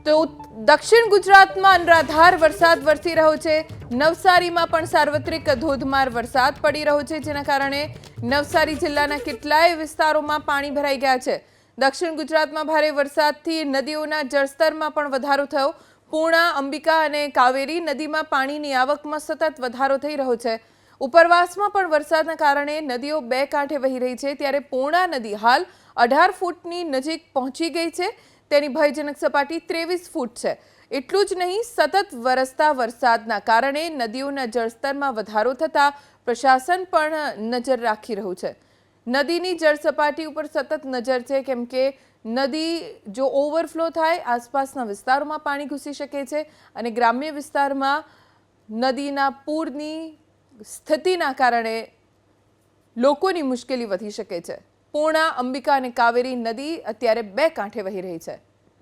તો દક્ષિણ ગુજરાતમાં અનરાધાર વરસાદ વરસી રહ્યો છે। નવસારીમાં પણ સાર્વત્રિક ધોધમાર વરસાદ પડી રહ્યો છે, જેના કારણે નવસારી જિલ્લાના કેટલાય વિસ્તારોમાં પાણી ભરાઈ ગયા છે। દક્ષિણ ગુજરાતમાં ભારે વરસાદથી નદીઓના જળસ્તરમાં પણ વધારો થયો। પૂર્ણા, અંબિકા અને કાવેરી નદીમાં પાણીની આવકમાં સતત વધારો થઈ રહ્યો છે। ઉપરવાસમાં પણ વરસાદના કારણે નદીઓ બે કાંઠે વહી રહી છે, ત્યારે પૂર્ણા નદી હાલ 18 ફૂટની નજીક પહોંચી ગઈ છે। તેની ભયજનક સપાટી 23 ફૂટ છે। એટલું જ નહીં, સતત વરસતા વરસાદના કારણે નદીઓના જળસ્તરમાં વધારો થતા પ્રશાસન પણ નજર રાખી રહ્યું છે। નદીની જળ સપાટી ઉપર સતત નજર છે, કેમ કે નદી જો ઓવરફ્લો થાય આસપાસના વિસ્તારોમાં પાણી ઘૂસી શકે છે અને ગ્રામ્ય વિસ્તારમાં નદીના પૂરની સ્થિતિના કારણે લોકોની મુશ્કેલી વધી શકે છે। પૂર્ણા, અંબિકા અને કાવેરી નદી અત્યારે બે કાંઠે વહી રહી છે।